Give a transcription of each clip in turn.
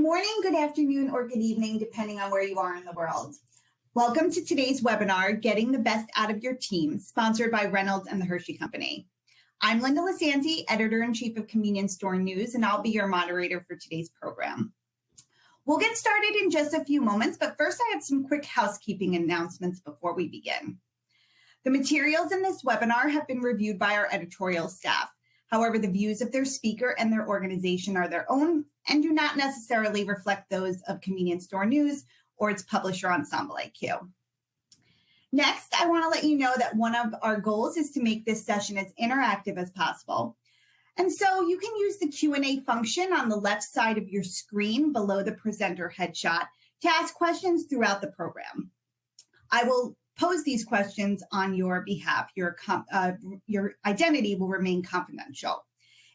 Good morning, good afternoon, or good evening, depending on where you are in the world. Welcome to today's webinar, Getting the Best Out of Your Team, sponsored by Reynolds and the Hershey Company. I'm Linda Lisanti, Editor-in-Chief of Convenience Store News, and I'll be your moderator for today's program. We'll get started in just a few moments, but first I have some quick housekeeping announcements before we begin. The materials in this webinar have been reviewed by our editorial staff. However, the views of their speaker and their organization are their own and do not necessarily reflect those of Convenience Store News or its publisher Ensemble IQ. Next, I want to let you know that one of our goals is to make this session as interactive as possible. And so you can use the Q&A function on the left side of your screen below the presenter headshot to ask questions throughout the program. I will pose these questions on your behalf. Your identity will remain confidential.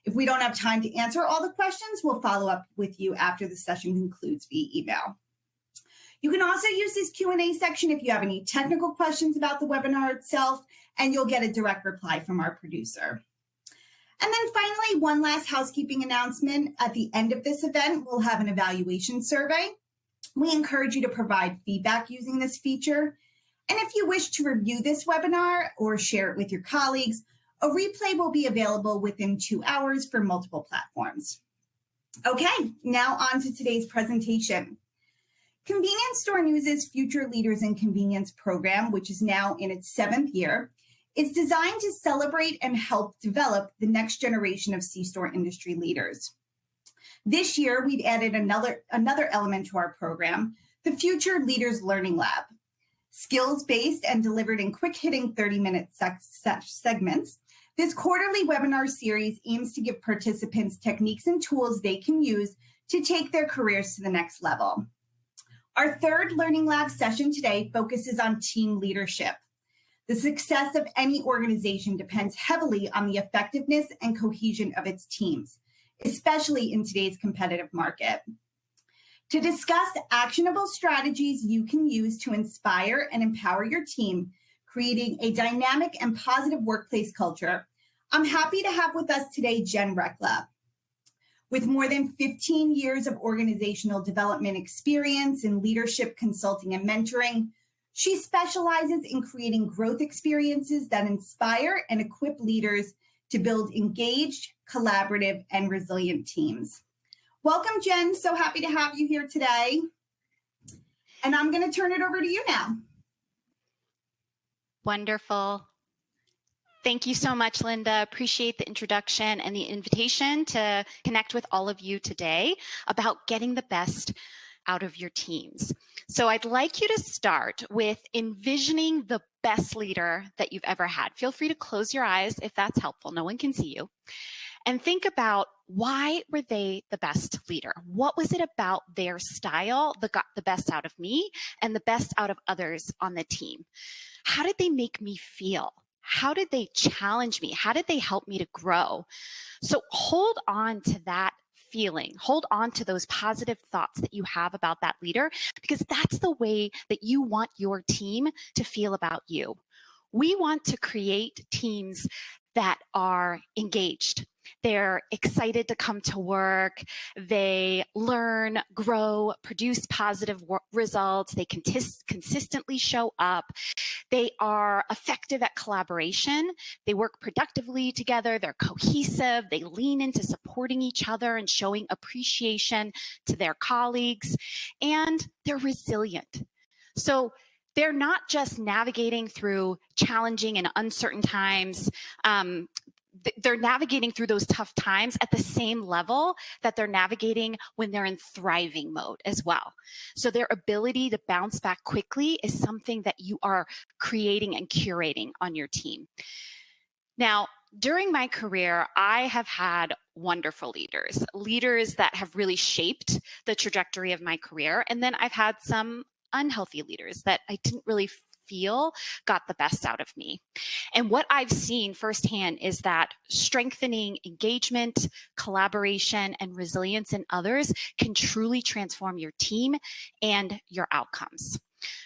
If we don't have time to answer all the questions, we'll follow up with you after the session concludes via email. You can also use this Q&A section if you have any technical questions about the webinar itself, and you'll get a direct reply from our producer. And then finally, one last housekeeping announcement. At the end of this event, we'll have an evaluation survey. We encourage you to provide feedback using this feature. And if you wish to review this webinar or share it with your colleagues, a replay will be available within 2 hours for multiple platforms. Okay, now on to today's presentation. Convenience Store News' Future Leaders in Convenience program, which is now in its 7th year, is designed to celebrate and help develop the next generation of C-store industry leaders. This year, we've added another element to our program, the Future Leaders Learning Lab. Skills-based and delivered in quick-hitting 30-minute segments, this quarterly webinar series aims to give participants techniques and tools they can use to take their careers to the next level. Our third Learning Lab session today focuses on team leadership. The success of any organization depends heavily on the effectiveness and cohesion of its teams, especially in today's competitive market. To discuss actionable strategies you can use to inspire and empower your team, creating a dynamic and positive workplace culture, I'm happy to have with us today Jen Rekla. With more than 15 years of organizational development experience in leadership consulting and mentoring, she specializes in creating growth experiences that inspire and equip leaders to build engaged, collaborative, and resilient teams. Welcome, Jen. So happy to have you here today. And I'm going to turn it over to you now. Wonderful. Thank you so much, Linda. Appreciate the introduction and the invitation to connect with all of you today about getting the best out of your teams. So I'd like you to start with envisioning the best leader that you've ever had. Feel free to close your eyes if that's helpful. No one can see you. And think about, why were they the best leader? What was it about their style that got the best out of me and the best out of others on the team? How did they make me feel? How did they challenge me? How did they help me to grow? So hold on to that feeling. Hold on to those positive thoughts that you have about that leader, because that's the way that you want your team to feel about you. We want to create teams that are engaged. They're excited to come to work. They learn, grow, produce positive results. They consistently show up. They are effective at collaboration. They work productively together. They're cohesive. They lean into supporting each other and showing appreciation to their colleagues. And they're resilient. So they're not just navigating through challenging and uncertain times. They're navigating through those tough times at the same level that they're navigating when they're in thriving mode as well. So their ability to bounce back quickly is something that you are creating and curating on your team. Now, during my career, I have had wonderful leaders that have really shaped the trajectory of my career. And then I've had some unhealthy leaders that I didn't really feel got the best out of me. And what I've seen firsthand is that strengthening engagement, collaboration, and resilience in others can truly transform your team and your outcomes.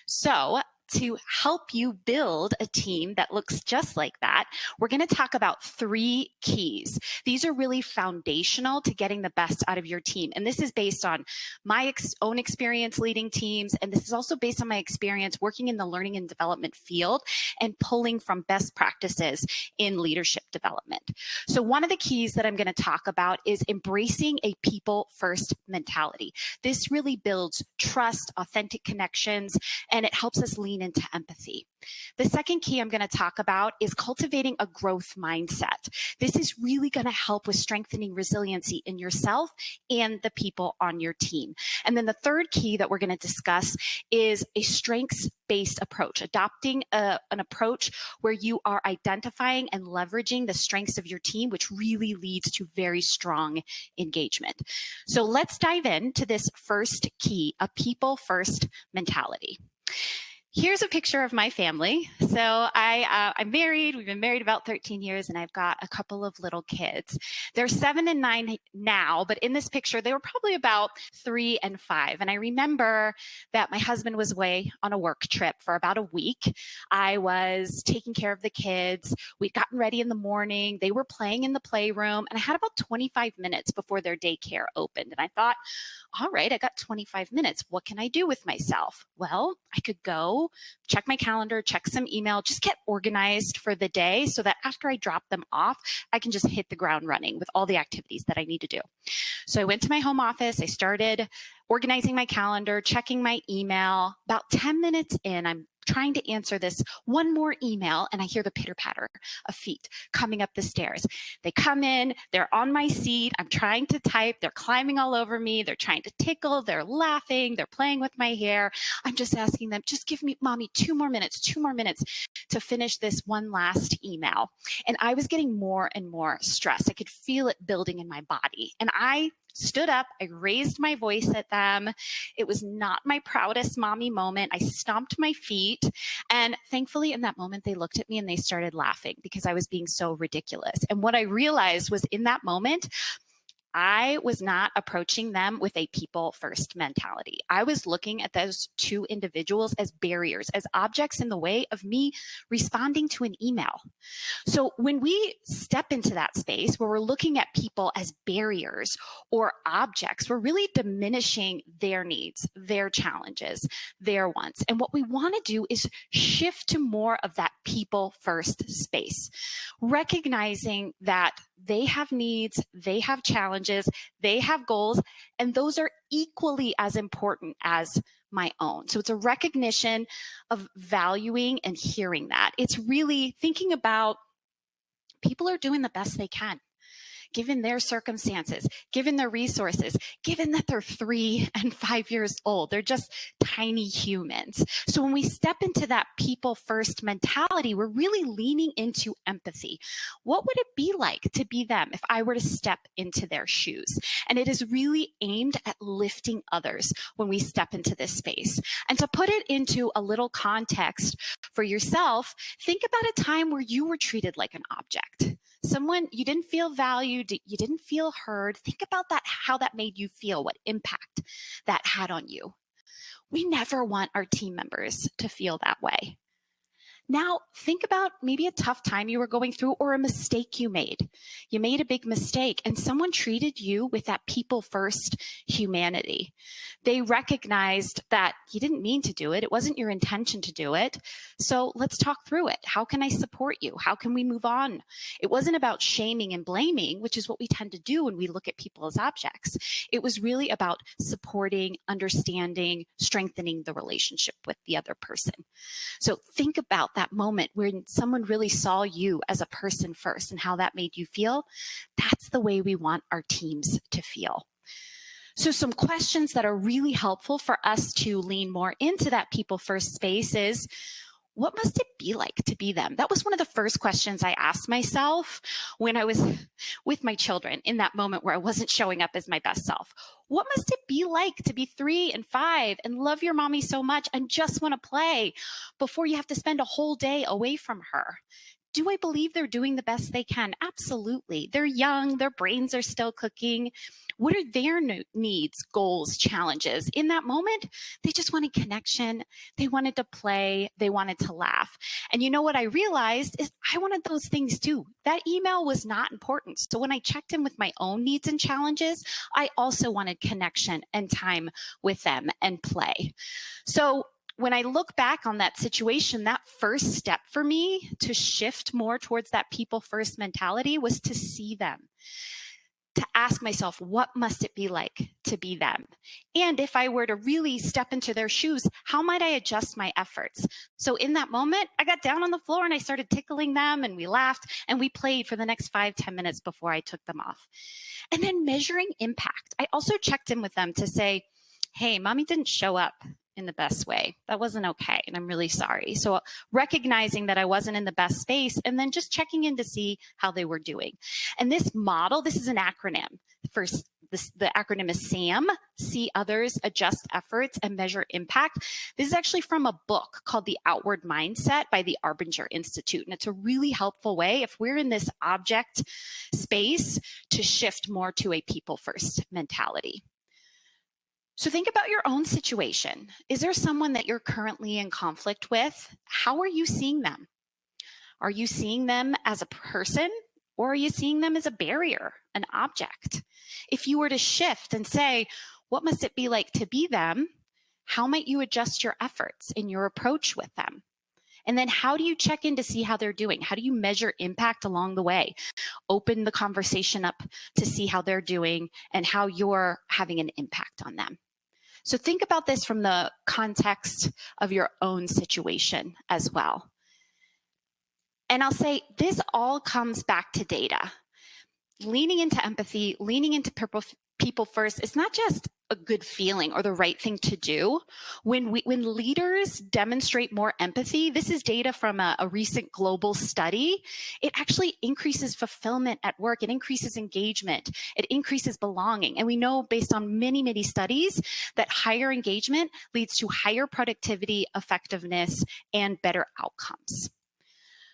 So to help you build a team that looks just like that, we're going to talk about 3 keys. These are really foundational to getting the best out of your team. And this is based on my own experience leading teams. And this is also based on my experience working in the learning and development field and pulling from best practices in leadership development. So one of the keys that I'm going to talk about is embracing a people-first mentality. This really builds trust, authentic connections, and it helps us lean into empathy. The second key I'm going to talk about is cultivating a growth mindset. This is really going to help with strengthening resiliency in yourself and the people on your team. And then the third key that we're going to discuss is a strengths-based approach, adopting an approach where you are identifying and leveraging the strengths of your team, which really leads to very strong engagement. So let's dive into this first key, a people-first mentality. Here's a picture of my family. So I'm married. We've been married about 13 years, and I've got a couple of little kids. They're 7 and 9 now, but in this picture, they were probably about 3 and 5. And I remember that my husband was away on a work trip for about a week. I was taking care of the kids. We'd gotten ready in the morning. They were playing in the playroom, and I had about 25 minutes before their daycare opened. And I thought, all right, I got 25 minutes. What can I do with myself? Well, I could go check my calendar, check some email, just get organized for the day so that after I drop them off, I can just hit the ground running with all the activities that I need to do. So I went to my home office. I started organizing my calendar, checking my email. About 10 minutes in, I'm trying to answer this one more email, and I hear the pitter patter of feet coming up the stairs. They come in, they're on my seat. I'm trying to type. They're climbing all over me. They're trying to tickle. They're laughing. They're playing with my hair. I'm just asking them, just give me, mommy, 2 more minutes to finish this one last email. And I was getting more and more stressed. I could feel it building in my body. And I stood up, I raised my voice at them. It was not my proudest mommy moment. I stomped my feet, and thankfully in that moment, they looked at me and they started laughing because I was being so ridiculous. And what I realized was in that moment, I was not approaching them with a people-first mentality. I was looking at those 2 individuals as barriers, as objects in the way of me responding to an email. So when we step into that space where we're looking at people as barriers or objects, we're really diminishing their needs, their challenges, their wants. And what we want to do is shift to more of that people-first space, recognizing that they have needs, they have challenges, they have goals, and those are equally as important as my own. So it's a recognition of valuing and hearing that. It's really thinking about people are doing the best they can, given their circumstances, given their resources, given that they're 3 and 5 years old. They're just tiny humans. So when we step into that people-first mentality, we're really leaning into empathy. What would it be like to be them if I were to step into their shoes? And it is really aimed at lifting others when we step into this space. And to put it into a little context for yourself, think about a time where you were treated like an object. Someone you didn't feel valued, you didn't feel heard. Think about that, how that made you feel, what impact that had on you. We never want our team members to feel that way. Now, think about maybe a tough time you were going through or a mistake you made. You made a big mistake and someone treated you with that people-first humanity. They recognized that you didn't mean to do it. It wasn't your intention to do it. So let's talk through it. How can I support you? How can we move on? It wasn't about shaming and blaming, which is what we tend to do when we look at people as objects. It was really about supporting, understanding, strengthening the relationship with the other person. So think about that moment when someone really saw you as a person first and how that made you feel. That's the way we want our teams to feel. So some questions that are really helpful for us to lean more into that people first space is, what must it be like to be them? That was one of the first questions I asked myself when I was with my children in that moment where I wasn't showing up as my best self. What must it be like to be 3 and 5 and love your mommy so much and just want to play before you have to spend a whole day away from her? Do I believe they're doing the best they can? Absolutely. They're young, their brains are still cooking. What are their needs, goals, challenges? In that moment, they just wanted connection. They wanted to play. They wanted to laugh. And you know what I realized is I wanted those things too. That email was not important. So when I checked in with my own needs and challenges, I also wanted connection and time with them and play. So when I look back on that situation, that first step for me to shift more towards that people first mentality was to see them, to ask myself, what must it be like to be them? And if I were to really step into their shoes, how might I adjust my efforts? So in that moment, I got down on the floor and I started tickling them, and we laughed and we played for the next 5-10 minutes before I took them off. And then measuring impact. I also checked in with them to say, hey, mommy didn't show up in the best way. That wasn't okay, and I'm really sorry. So recognizing that I wasn't in the best space, and then just checking in to see how they were doing. And this model, this is an acronym. First, the acronym is SAM, See Others, Adjust Efforts, and Measure Impact. This is actually from a book called The Outward Mindset by the Arbinger Institute. And it's a really helpful way, if we're in this object space, to shift more to a people first mentality. So think about your own situation. Is there someone that you're currently in conflict with? How are you seeing them? Are you seeing them as a person, or are you seeing them as a barrier, an object? If you were to shift and say, what must it be like to be them? How might you adjust your efforts in your approach with them? And then how do you check in to see how they're doing? How do you measure impact along the way? Open the conversation up to see how they're doing and how you're having an impact on them. So think about this from the context of your own situation as well. And I'll say this all comes back to data. Leaning into empathy, leaning into people first, it's not just a good feeling or the right thing to do. When leaders demonstrate more empathy, this is data from a recent global study, it actually increases fulfillment at work, it increases engagement, it increases belonging. And we know based on many, many studies that higher engagement leads to higher productivity, effectiveness, and better outcomes.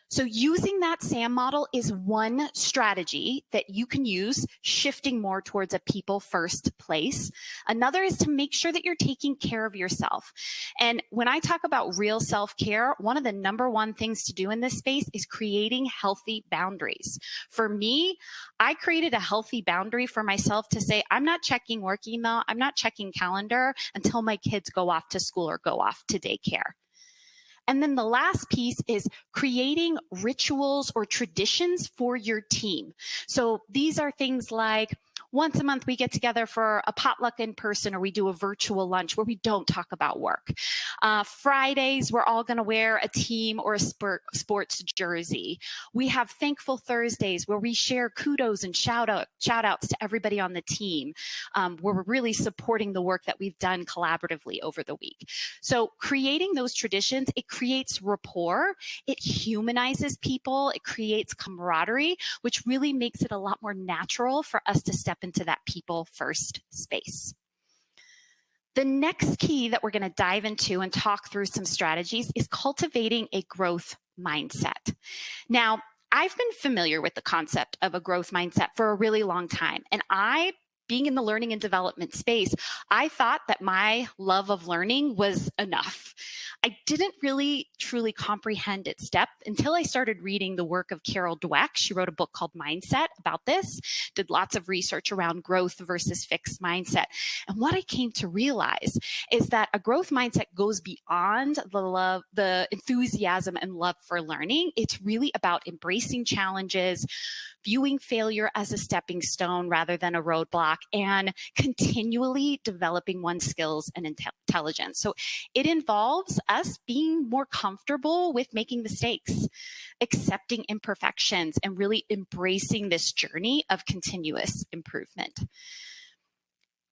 So using that SAM model is one strategy that you can use, shifting more towards a people first place. Another is to make sure that you're taking care of yourself. And when I talk about real self-care, one of the number one things to do in this space is creating healthy boundaries. For me, I created a healthy boundary for myself to say, I'm not checking work email, I'm not checking calendar until my kids go off to school or go off to daycare. And then the last piece is creating rituals or traditions for your team. So these are things like once a month we get together for a potluck in person, or we do a virtual lunch where we don't talk about work. Fridays, we're all going to wear a team or a sports jersey. We have Thankful Thursdays where we share kudos and shout outs to everybody on the team, where we're really supporting the work that we've done collaboratively over the week. So creating those traditions, it creates rapport, it humanizes people, it creates camaraderie, which really makes it a lot more natural for us to step into that people first space. The next key that we're going to dive into and talk through some strategies is cultivating a growth mindset. Now, I've been familiar with the concept of a growth mindset for a really long time, and being in the learning and development space, I thought that my love of learning was enough. I didn't really truly comprehend its depth until I started reading the work of Carol Dweck. She wrote a book called Mindset about this, did lots of research around growth versus fixed mindset. And what I came to realize is that a growth mindset goes beyond the enthusiasm and love for learning. It's really about embracing challenges, viewing failure as a stepping stone rather than a roadblock, and continually developing one's skills and intelligence. So it involves us being more comfortable with making mistakes, accepting imperfections, and really embracing this journey of continuous improvement.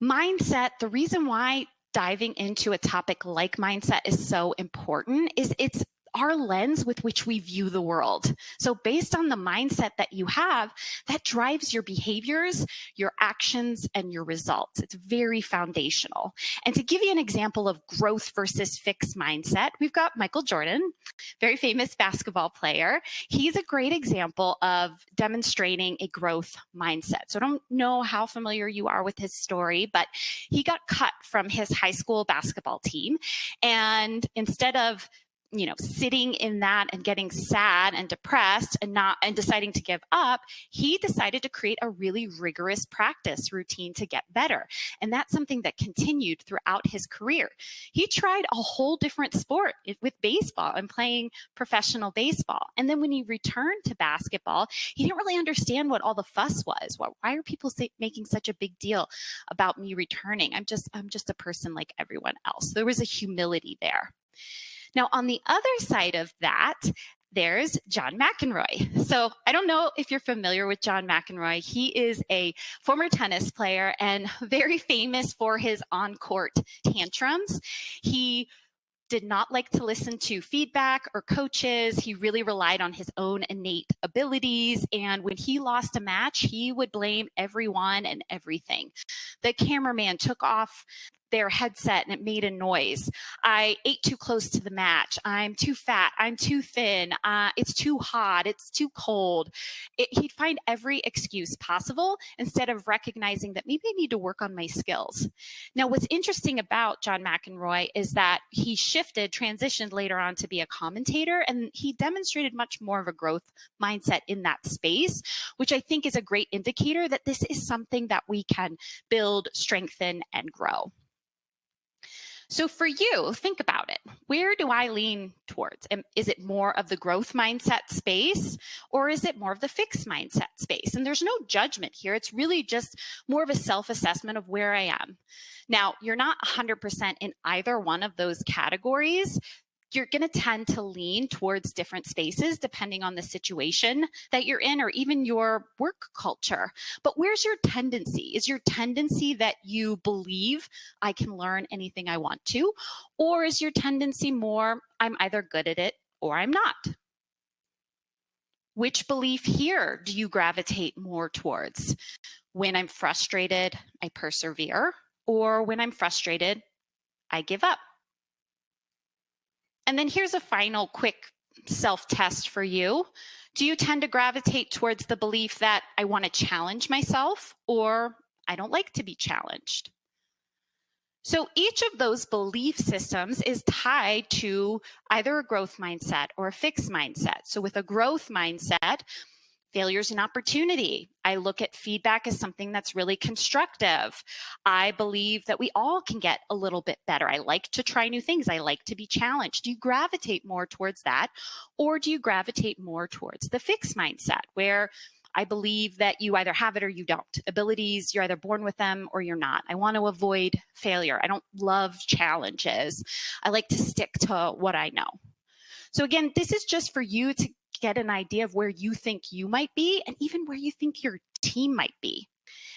Mindset, the reason why diving into a topic like mindset is so important is it's our lens with which we view the world. So based on the mindset that you have, that drives your behaviors, your actions, and your results. It's very foundational. And to give you an example of growth versus fixed mindset, we've got Michael Jordan, very famous basketball player. He's a great example of demonstrating a growth mindset. So I don't know how familiar you are with his story, but he got cut from his high school basketball team. And instead of sitting in that and getting sad and depressed and deciding to give up, he decided to create a really rigorous practice routine to get better. And that's something that continued throughout his career. He tried a whole different sport with baseball and playing professional baseball. And then when he returned to basketball, he didn't really understand what all the fuss was. Why are people making such a big deal about me returning? I'm just a person like everyone else. There was a humility there. Now, on the other side of that, there's John McEnroe. So I don't know if you're familiar with John McEnroe. He is a former tennis player and very famous for his on-court tantrums. He did not like to listen to feedback or coaches. He really relied on his own innate abilities. And when he lost a match, he would blame everyone and everything. The cameraman took off their headset and it made a noise. I ate too close to the match. I'm too fat. I'm too thin. It's too hot. It's too cold. He'd find every excuse possible instead of recognizing that maybe I need to work on my skills. Now, what's interesting about John McEnroe is that he transitioned later on to be a commentator, and he demonstrated much more of a growth mindset in that space, which I think is a great indicator that this is something that we can build, strengthen, and grow. So for you, think about it. Where do I lean towards? Is it more of the growth mindset space, or is it more of the fixed mindset space? And there's no judgment here. It's really just more of a self-assessment of where I am. Now, you're not 100% in either one of those categories. You're going to tend to lean towards different spaces depending on the situation that you're in or even your work culture. But where's your tendency? Is your tendency that you believe I can learn anything I want to? Or is your tendency more, I'm either good at it or I'm not? Which belief here do you gravitate more towards? When I'm frustrated, I persevere, or when I'm frustrated, I give up. And then here's a final quick self-test for you. Do you tend to gravitate towards the belief that I want to challenge myself, or I don't like to be challenged? So each of those belief systems is tied to either a growth mindset or a fixed mindset. So with a growth mindset, failure is an opportunity. I look at feedback as something that's really constructive. I believe that we all can get a little bit better. I like to try new things. I like to be challenged. Do you gravitate more towards that? Or do you gravitate more towards the fixed mindset where I believe that you either have it or you don't. Abilities, you're either born with them or you're not. I want to avoid failure. I don't love challenges. I like to stick to what I know. So again, this is just for you to get an idea of where you think you might be and even where you think your team might be.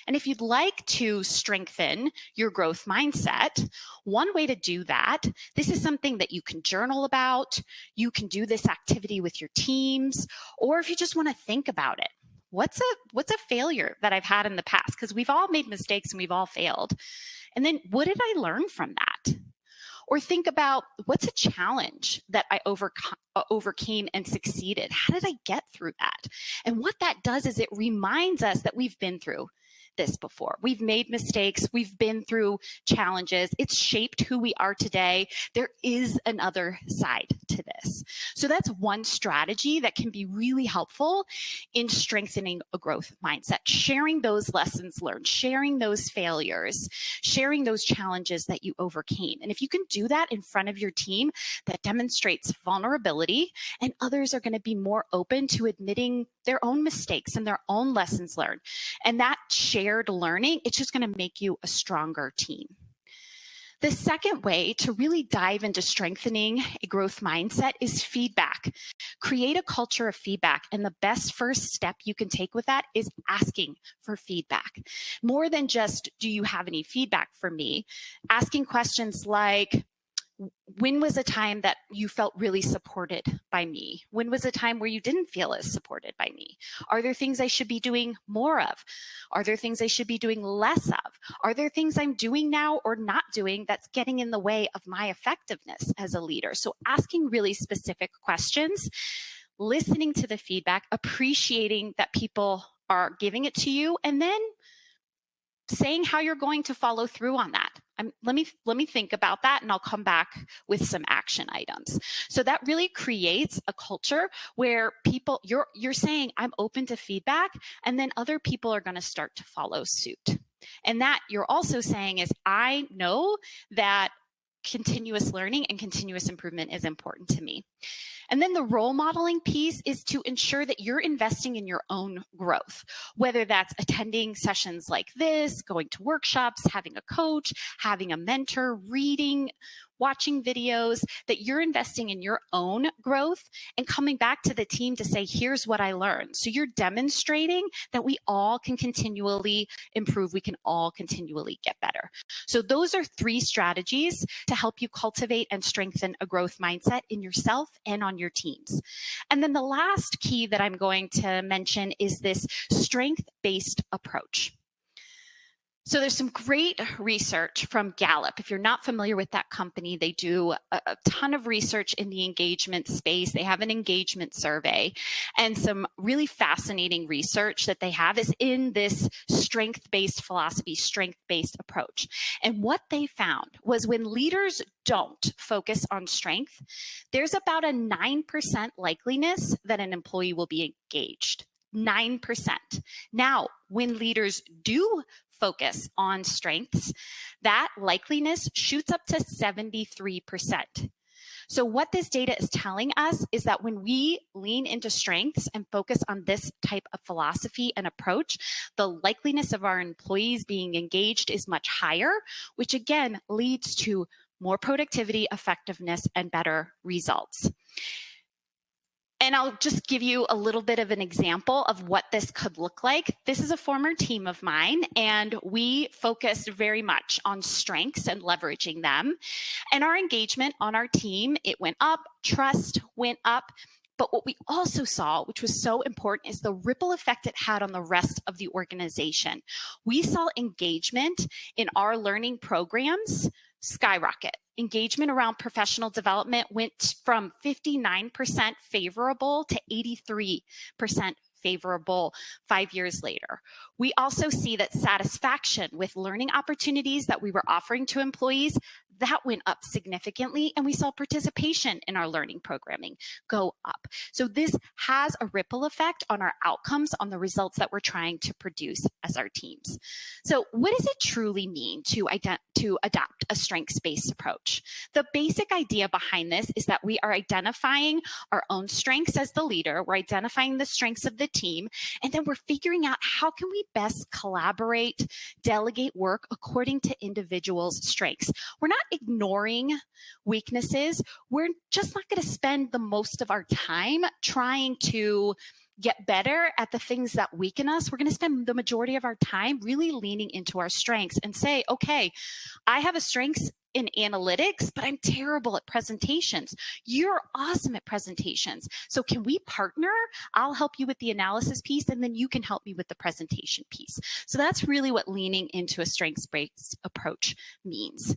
And if you'd like to strengthen your growth mindset, one way to do that, this is something that you can journal about. You can do this activity with your teams, or if you just want to think about it. What's a failure that I've had in the past? Because we've all made mistakes and we've all failed. And then what did I learn from that? Or think about what's a challenge that I overcame and succeeded? How did I get through that? And what that does is it reminds us that we've been through this before. We've made mistakes. We've been through challenges. It's shaped who we are today. There is another side to this. So that's one strategy that can be really helpful in strengthening a growth mindset, sharing those lessons learned, sharing those failures, sharing those challenges that you overcame. And if you can do that in front of your team, that demonstrates vulnerability, and others are going to be more open to admitting their own mistakes and their own lessons learned. And that shared learning, it's just going to make you a stronger team. The second way to really dive into strengthening a growth mindset is feedback. Create a culture of feedback. And the best first step you can take with that is asking for feedback. More than just, do you have any feedback for me? Asking questions like, When was a time that you felt really supported by me? When was a time where you didn't feel as supported by me? Are there things I should be doing more of? Are there things I should be doing less of? Are there things I'm doing now or not doing that's getting in the way of my effectiveness as a leader? So asking really specific questions, listening to the feedback, appreciating that people are giving it to you, and then saying how you're going to follow through on that. Let me think about that, and I'll come back with some action items. So that really creates a culture where people, you're saying, I'm open to feedback, and then other people are going to start to follow suit. And that you're also saying is, I know that continuous learning and continuous improvement is important to me. And then the role modeling piece is to ensure that you're investing in your own growth, whether that's attending sessions like this, going to workshops, having a coach, having a mentor, reading, watching videos, that you're investing in your own growth and coming back to the team to say, here's what I learned. So you're demonstrating that we all can continually improve. We can all continually get better. So those are 3 strategies to help you cultivate and strengthen a growth mindset in yourself and on your teams. And then the last key that I'm going to mention is this strength-based approach. So there's some great research from Gallup. If you're not familiar with that company, they do a ton of research in the engagement space. They have an engagement survey, and some really fascinating research that they have is in this strength-based philosophy, strength-based approach. And what they found was when leaders don't focus on strength, there's about a 9% likeliness that an employee will be engaged. 9%. Now, when leaders do focus on strengths, that likeliness shoots up to 73%. So what this data is telling us is that when we lean into strengths and focus on this type of philosophy and approach, the likeliness of our employees being engaged is much higher, which again leads to more productivity, effectiveness, and better results. And I'll just give you a little bit of an example of what this could look like. This is a former team of mine, and we focused very much on strengths and leveraging them. And our engagement on our team, it went up, trust went up. But what we also saw, which was so important, is the ripple effect it had on the rest of the organization. We saw engagement in our learning programs skyrocket. Engagement around professional development went from 59% favorable to 83% favorable 5 years later. We also see that satisfaction with learning opportunities that we were offering to employees, that went up significantly, and we saw participation in our learning programming go up. So this has a ripple effect on our outcomes, on the results that we're trying to produce as our teams. So what does it truly mean to adopt a strengths-based approach? The basic idea behind this is that we are identifying our own strengths as the leader, we're identifying the strengths of the team, and then we're figuring out how can we best collaborate, delegate work according to individuals' strengths. We're not ignoring weaknesses. We're just not going to spend the most of our time trying to get better at the things that weaken us. We're going to spend the majority of our time really leaning into our strengths and say, okay, I have a strength in analytics, but I'm terrible at presentations. You're awesome at presentations. So can we partner? I'll help you with the analysis piece, and then you can help me with the presentation piece. So that's really what leaning into a strengths-based approach means.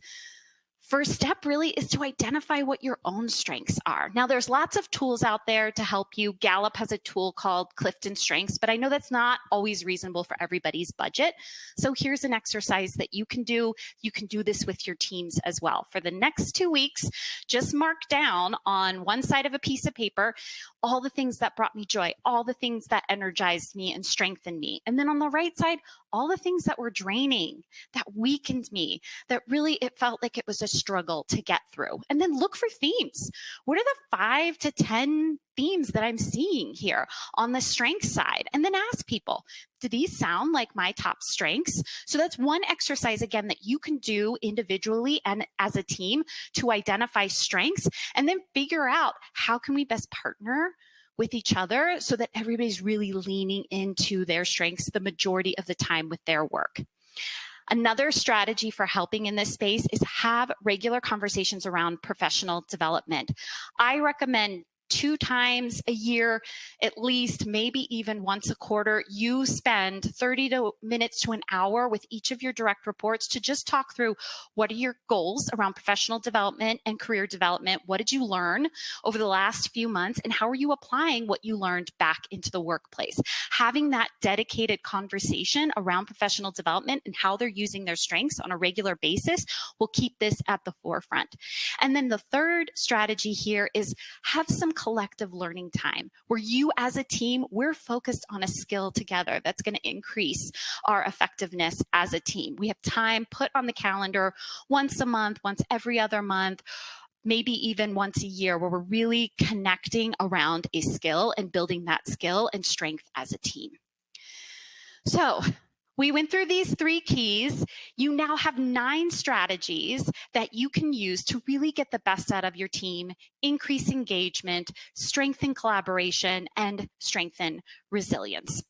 First step really is to identify what your own strengths are. Now, there's lots of tools out there to help you. Gallup has a tool called Clifton Strengths, but I know that's not always reasonable for everybody's budget. So here's an exercise that you can do. You can do this with your teams as well. For the next 2 weeks, just mark down on one side of a piece of paper all the things that brought me joy, all the things that energized me and strengthened me. And then on the right side, all the things that were draining, that weakened me, that really it felt like it was a struggle to get through. And then look for themes. What are the 5 to 10 themes that I'm seeing here on the strength side? And then ask people, do these sound like my top strengths? So that's one exercise, again, that you can do individually and as a team to identify strengths, and then figure out how can we best partner with each other so that everybody's really leaning into their strengths the majority of the time with their work. Another strategy for helping in this space is have regular conversations around professional development. I recommend 2 times a year, at least, maybe even once a quarter, you spend 30 minutes to an hour with each of your direct reports to just talk through what are your goals around professional development and career development. What did you learn over the last few months, and how are you applying what you learned back into the workplace? Having that dedicated conversation around professional development and how they're using their strengths on a regular basis will keep this at the forefront. And then the third strategy here is have some collective learning time where you as a team, we're focused on a skill together that's going to increase our effectiveness as a team. We have time put on the calendar once a month, once every other month, maybe even once a year, where we're really connecting around a skill and building that skill and strength as a team. So we went through these 3 keys. You now have 9 strategies that you can use to really get the best out of your team, increase engagement, strengthen collaboration, and strengthen resilience.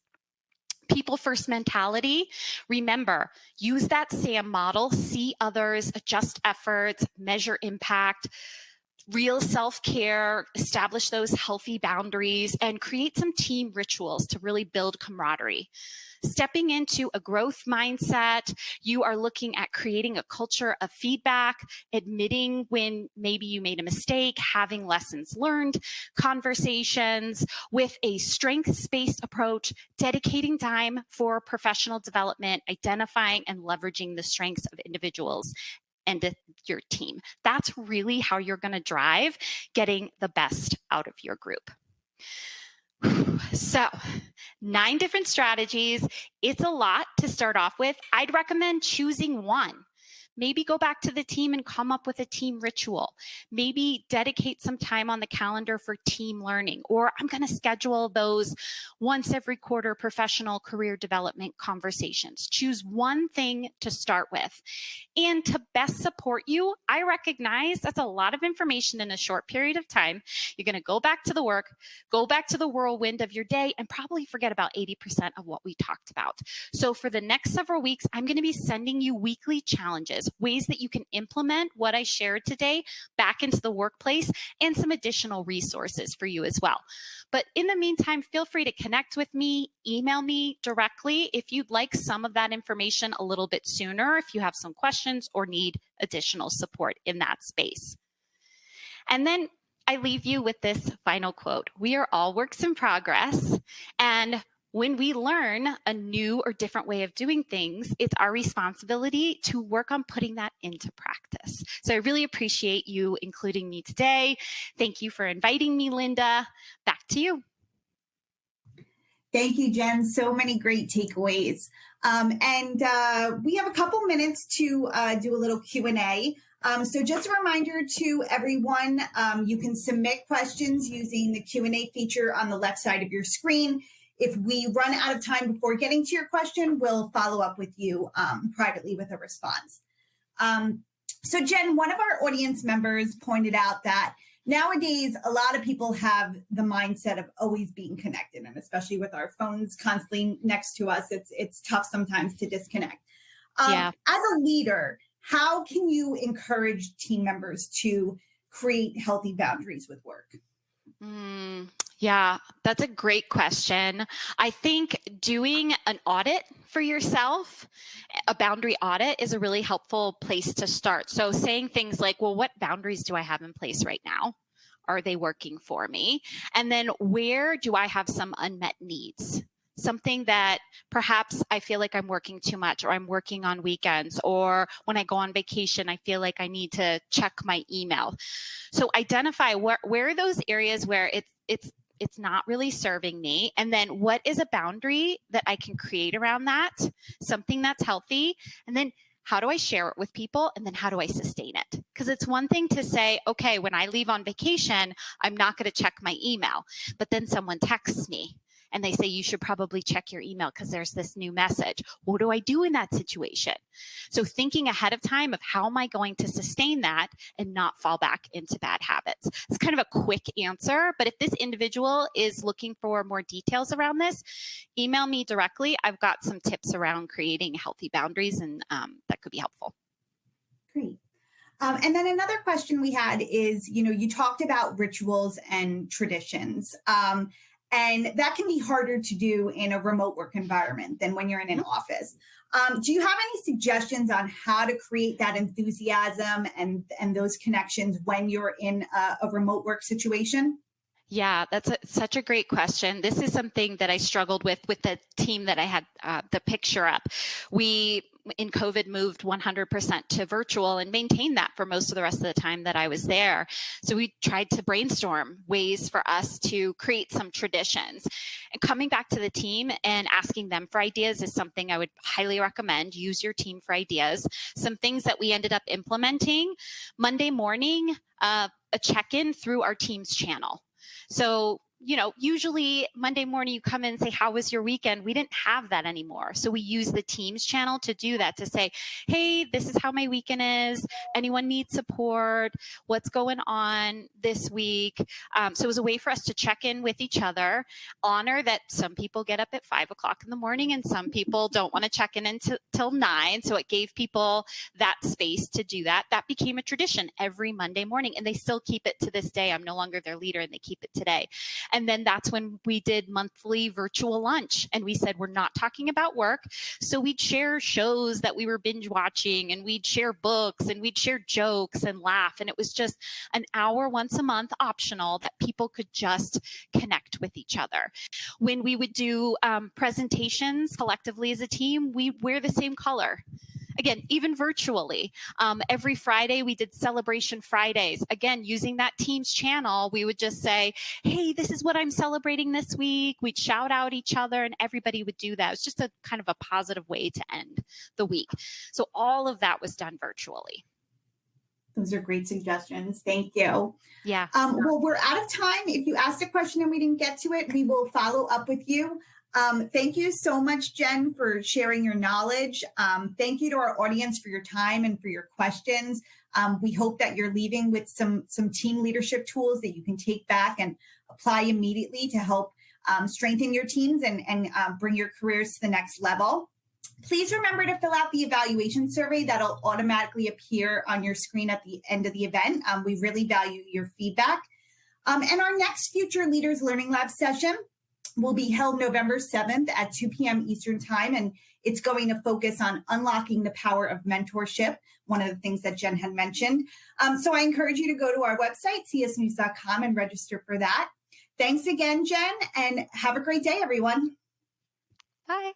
People first mentality. Remember, use that SAM model, see others, adjust efforts, measure impact, real self-care, establish those healthy boundaries, and create some team rituals to really build camaraderie. Stepping into a growth mindset, you are looking at creating a culture of feedback, admitting when maybe you made a mistake, having lessons learned, conversations with a strengths-based approach, dedicating time for professional development, identifying and leveraging the strengths of individuals and your team. That's really how you're going to drive getting the best out of your group. So 9 different strategies. It's a lot to start off with. I'd recommend choosing one. Maybe go back to the team and come up with a team ritual. Maybe dedicate some time on the calendar for team learning, or I'm going to schedule those once every quarter professional career development conversations. Choose one thing to start with. And to best support you, I recognize that's a lot of information in a short period of time. You're going to go back to the work, go back to the whirlwind of your day, and probably forget about 80% of what we talked about. So for the next several weeks, I'm going to be sending you weekly challenges, ways that you can implement what I shared today back into the workplace, and some additional resources for you as well. But in the meantime, feel free to connect with me, email me directly if you'd like some of that information a little bit sooner, if you have some questions or need additional support in that space. And then I leave you with this final quote. We are all works in progress, and when we learn a new or different way of doing things, it's our responsibility to work on putting that into practice. So I really appreciate you including me today. Thank you for inviting me, Linda. Back to you. Thank you, Jen. So many great takeaways. We have a couple minutes to do a little Q&A. So just a reminder to everyone, you can submit questions using the Q&A feature on the left side of your screen. If we run out of time before getting to your question, we'll follow up with you privately with a response. So Jen, one of our audience members pointed out that nowadays, a lot of people have the mindset of always being connected, and especially with our phones constantly next to us, it's tough sometimes to disconnect. As a leader, how can you encourage team members to create healthy boundaries with work? Yeah, that's a great question. I think doing an audit for yourself, a boundary audit, is a really helpful place to start. So saying things like, well, what boundaries do I have in place right now? Are they working for me? And then where do I have some unmet needs? Something that perhaps I feel like I'm working too much, or I'm working on weekends, or when I go on vacation, I feel like I need to check my email. So identify where are those areas where it's not really serving me, and then what is a boundary that I can create around that, something that's healthy, and then how do I share it with people, and then how do I sustain it? Because it's one thing to say, okay, when I leave on vacation, I'm not going to check my email, but then someone texts me and they say you should probably check your email because there's this new message. What do I do in that situation? So thinking ahead of time of how am I going to sustain that and not fall back into bad habits. It's kind of a quick answer, but if this individual is looking for more details around this, email me directly. I've got some tips around creating healthy boundaries, and that could be helpful. Great. And then another question we had is, you talked about rituals and traditions, and that can be harder to do in a remote work environment than when you're in an office. Do you have any suggestions on how to create that enthusiasm and those connections when you're in a remote work situation? Yeah, that's such a great question. This is something that I struggled with the team that I had the picture up. We, in COVID, moved 100% to virtual and maintained that for most of the rest of the time that I was there. So we tried to brainstorm ways for us to create some traditions. And coming back to the team and asking them for ideas is something I would highly recommend. Use your team for ideas. Some things that we ended up implementing: Monday morning, a check-in through our Teams channel. So, usually Monday morning you come in and say, how was your weekend? We didn't have that anymore. So we use the Teams channel to do that, to say, hey, this is how my weekend is. Anyone need support? What's going on this week? So it was a way for us to check in with each other, honor that some people get up at 5 o'clock in the morning and some people don't want to check in until 9. So it gave people that space to do that. That became a tradition every Monday morning, and they still keep it to this day. I'm no longer their leader, and they keep it today. And then that's when we did monthly virtual lunch, and we said, we're not talking about work. So we'd share shows that we were binge watching, and we'd share books, and we'd share jokes and laugh. And it was just an hour once a month, optional, that people could just connect with each other. When we would do presentations collectively as a team, we wear the same color. Again, even virtually, every Friday we did Celebration Fridays. Again, using that Teams channel, we would just say, hey, this is what I'm celebrating this week. We'd shout out each other, and everybody would do that. It was just a kind of a positive way to end the week. So all of that was done virtually. Those are great suggestions. Thank you. Yeah. Well, we're out of time. If you asked a question and we didn't get to it, we will follow up with you. Thank you so much, Jen, for sharing your knowledge. Thank you to our audience for your time and for your questions. We hope that you're leaving with some team leadership tools that you can take back and apply immediately to help strengthen your teams and bring your careers to the next level. Please remember to fill out the evaluation survey that'll automatically appear on your screen at the end of the event. We really value your feedback. And our next Future Leaders Learning Lab session will be held November 7th at 2 p.m. Eastern Time, and it's going to focus on unlocking the power of mentorship, one of the things that Jen had mentioned. So I encourage you to go to our website, csnews.com, and register for that. Thanks again, Jen, and have a great day, everyone. Bye.